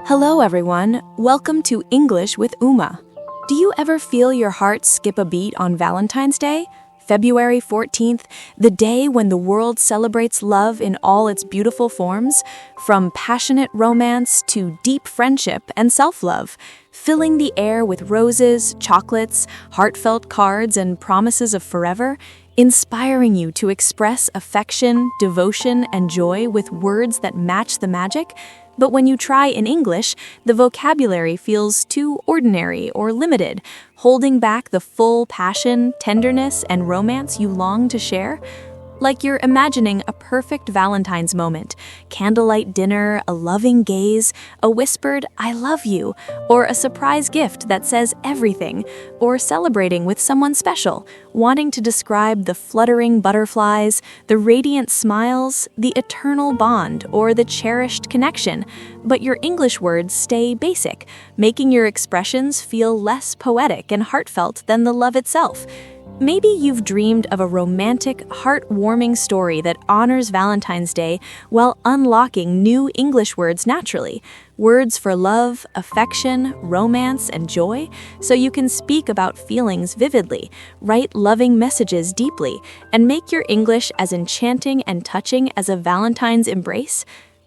Hello everyone, welcome to English with Uma. Do you ever feel your heart skip a beat on Valentine's Day? February 14th, the day when the world celebrates love in all its beautiful forms, from passionate romance to deep friendship and self-love, filling the air with roses, chocolates, heartfelt cards, and promises of forever, inspiring you to express affection, devotion, and joy with words that match the magic. But when you try in English, the vocabulary feels too ordinary or limited, holding back the full passion, tenderness, and romance you long to share. Like you're imagining a perfect Valentine's moment, candlelight dinner, a loving gaze, a whispered "I love you," or a surprise gift that says everything, or celebrating with someone special, wanting to describe the fluttering butterflies, the radiant smiles, the eternal bond, or the cherished connection. But your English words stay basic, making your expressions feel less poetic and heartfelt than the love itself. Maybe you've dreamed of a romantic, heartwarming story that honors Valentine's Day while unlocking new English words naturally. Words for love, affection, romance, and joy, so you can speak about feelings vividly, write loving messages deeply, and make your English as enchanting and touching as a Valentine's embrace.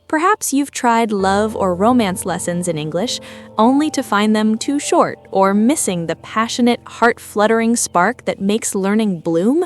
Perhaps you've tried love or romance lessons in English, only to find them too short or missing the passionate, heart-fluttering spark that makes learning bloom.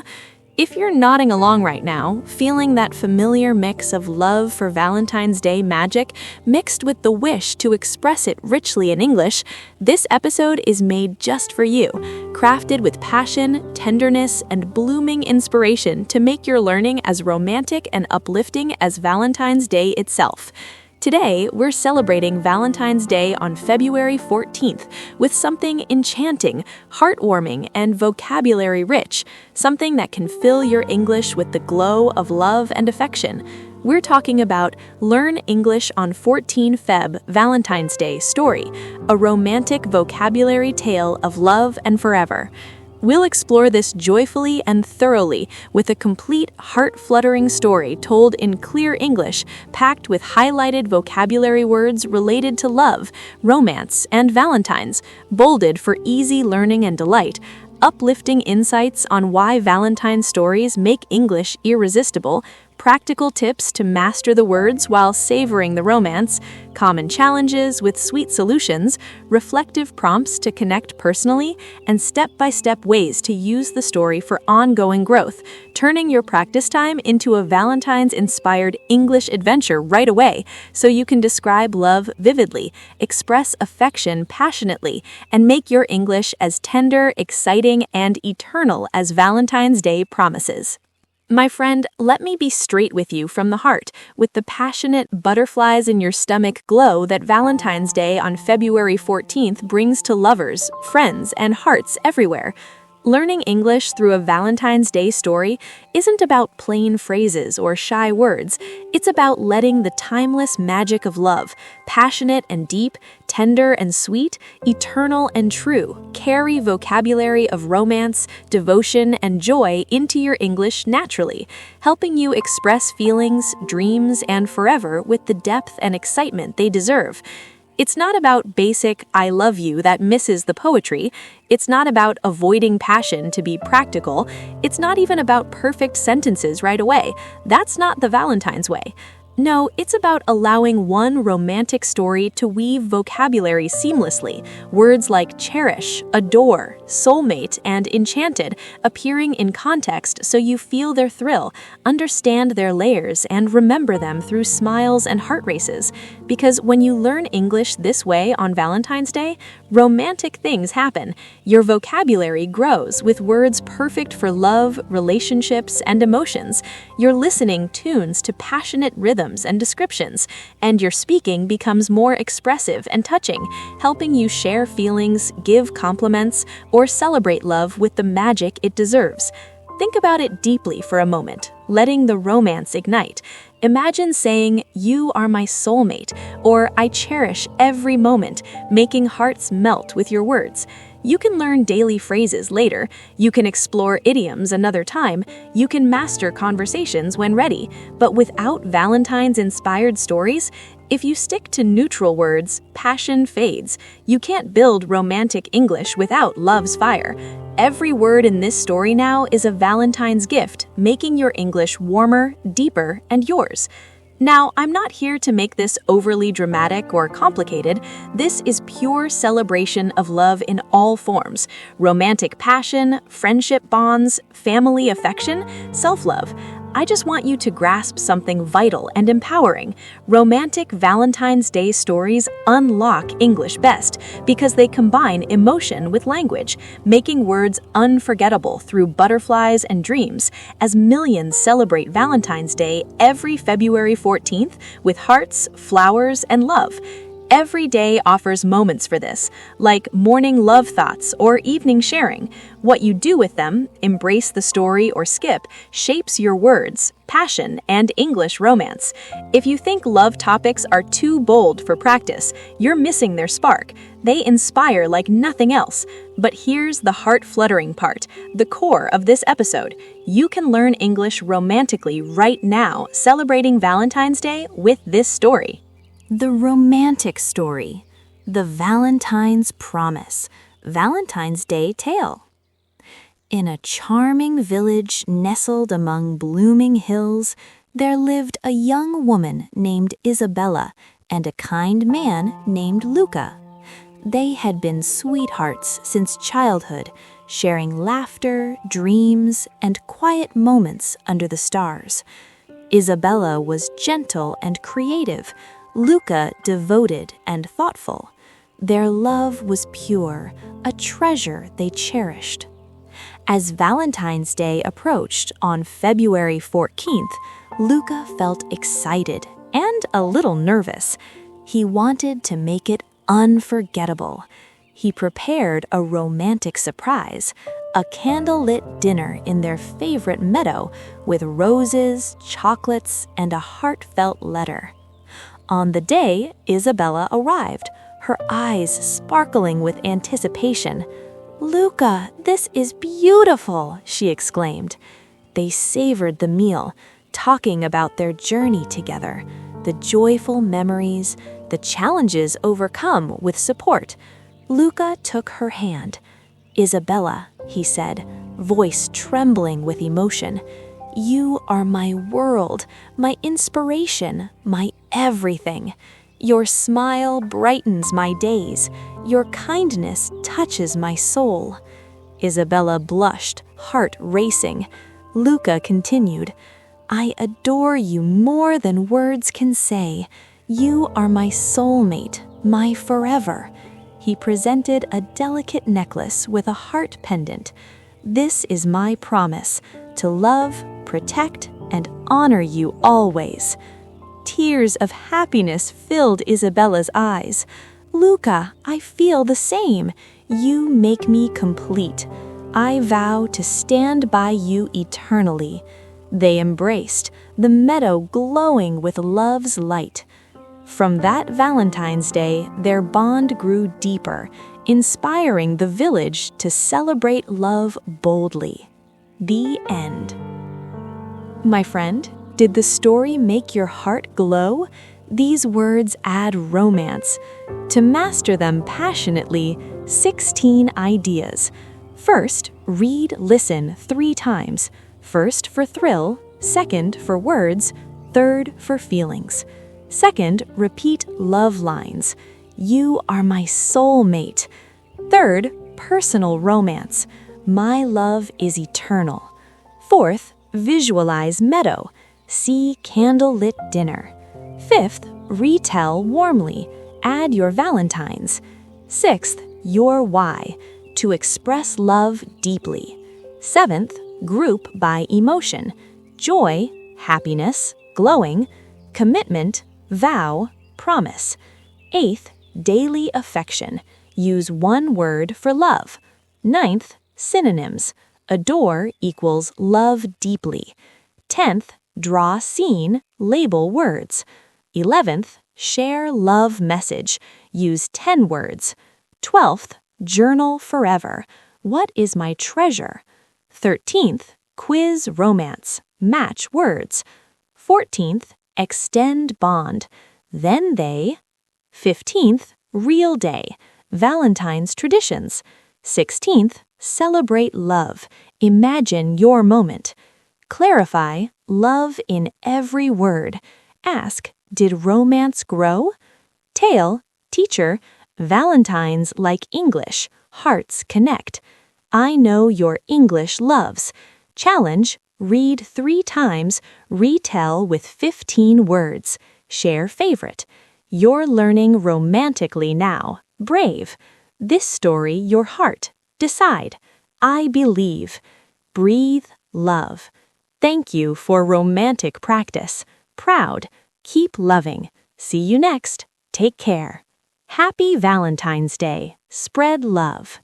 If you're nodding along right now, feeling that familiar mix of love for Valentine's Day magic mixed with the wish to express it richly in English, this episode is made just for you, crafted with passion, tenderness, and blooming inspiration to make your learning as romantic and uplifting as Valentine's Day itself. Today, we're celebrating Valentine's Day on February 14th with something enchanting, heartwarming, and vocabulary-rich, something that can fill your English with the glow of love and affection. We're talking about Learn English on 14 Feb Valentine's Day story, a romantic vocabulary tale of love and forever. We'll explore this joyfully and thoroughly with a complete, heart-fluttering story told in clear English, packed with highlighted vocabulary words related to love, romance, and Valentines, bolded for easy learning and delight, uplifting insights on why Valentine stories make English irresistible, practical tips to master the words while savoring the romance, common challenges with sweet solutions, reflective prompts to connect personally, and step-by-step ways to use the story for ongoing growth, turning your practice time into a Valentine's-inspired English adventure right away, so you can describe love vividly, express affection passionately, and make your English as tender, exciting, and eternal as Valentine's Day promises. My friend, let me be straight with you from the heart, with the passionate butterflies in your stomach glow that Valentine's Day on February 14th brings to lovers, friends, and hearts everywhere. Learning English through a Valentine's Day story isn't about plain phrases or shy words. It's about letting the timeless magic of love, passionate and deep, tender and sweet, eternal and true, carry vocabulary of romance, devotion, and joy into your English naturally, helping you express feelings, dreams, and forever with the depth and excitement they deserve. It's not about basic "I love you" that misses the poetry. It's not about avoiding passion to be practical. It's not even about perfect sentences right away. That's not the Valentine's way. No, it's about allowing one romantic story to weave vocabulary seamlessly, words like cherish, adore, soulmate, and enchanted appearing in context so you feel their thrill, understand their layers, and remember them through smiles and heart races. Because when you learn English this way on Valentine's Day, romantic things happen. Your vocabulary grows with words perfect for love, relationships, and emotions. Your listening tunes to passionate rhythms and descriptions, and your speaking becomes more expressive and touching, helping you share feelings, give compliments, or celebrate love with the magic it deserves. Think about it deeply for a moment, letting the romance ignite. Imagine saying, "You are my soulmate," or "I cherish every moment," making hearts melt with your words. You can learn daily phrases later, you can explore idioms another time, you can master conversations when ready, but without Valentine's-inspired stories, If you stick to neutral words, passion fades. You can't build romantic English without love's fire. Every word in this story now is a Valentine's gift, making your English warmer, deeper, and yours. Now, I'm not here to make this overly dramatic or complicated. This is pure celebration of love in all forms: romantic passion, friendship bonds, family affection, self-love. I just want you to grasp something vital and empowering. Romantic Valentine's Day stories unlock English best because they combine emotion with language, making words unforgettable through butterflies and dreams, as millions celebrate Valentine's Day every February 14th with hearts, flowers, and love. Every day offers moments for this, like morning love thoughts or evening sharing. What you do with them, embrace the story or skip, shapes your words, passion, and English romance. If you think love topics are too bold for practice, you're missing their spark. They inspire like nothing else. But here's the heart-fluttering part, the core of this episode. You can learn English romantically right now, celebrating Valentine's Day with this story. The romantic story, the Valentine's promise, Valentine's Day tale. In a charming village nestled among blooming hills, there lived a young woman named Isabella and a kind man named Luca. They had been sweethearts since childhood, sharing laughter, dreams, and quiet moments under the stars. Isabella was gentle and creative, Luca devoted and thoughtful. Their love was pure, a treasure they cherished. As Valentine's Day approached on February 14th, Luca felt excited and a little nervous. He wanted to make it unforgettable. He prepared a romantic surprise, a candlelit dinner in their favorite meadow with roses, chocolates, and a heartfelt letter. On the day, Isabella arrived, her eyes sparkling with anticipation. "Luca, this is beautiful," she exclaimed. They savored the meal, talking about their journey together, the joyful memories, the challenges overcome with support. Luca took her hand. "Isabella," he said, voice trembling with emotion, "you are my world, my inspiration, my everything. Your smile brightens my days. Your kindness touches my soul." Isabella blushed, heart racing. Luca continued, "I adore you more than words can say. You are my soulmate, my forever." He presented a delicate necklace with a heart pendant. "This is my promise, to love, protect, and honor you always." Tears of happiness filled Isabella's eyes. "Luca, I feel the same. You make me complete. I vow to stand by you eternally." They embraced, the meadow glowing with love's light. From that Valentine's Day, their bond grew deeper, inspiring the village to celebrate love boldly. The end. My friend, did the story make your heart glow? These words add romance. To master them passionately, 16 ideas. First, read, listen 3 times. First for thrill, second for words, third for feelings. Second, repeat love lines. "You are my soulmate." Third, personal romance. "My love is eternal." Fourth, visualize meadow. See candlelit dinner. Fifth, retell warmly. Add your Valentines. Sixth, your why. To express love deeply. Seventh, group by emotion. Joy, happiness, glowing. Commitment, vow, promise. Eighth, daily affection. Use 1 word for love. Ninth, synonyms. Adore equals love deeply. 10th, draw scene, label words. 11th, share love message. Use 10 words. 12th, journal forever. What is my treasure? 13th, quiz romance. Match words. 14th, extend bond. Then they. 15th, real day, Valentine's traditions. 16th, celebrate love, imagine your moment. Clarify, love in every word. Ask, did romance grow? Tale, teacher, Valentine's like English, hearts connect. I know your English loves. Challenge, read 3 times, retell with 15 words. Share favorite. You're learning romantically now. Brave. This story, your heart. Decide. I believe. Breathe, love. Thank you for romantic practice. Proud. Keep loving. See you next. Take care. Happy Valentine's Day. Spread love.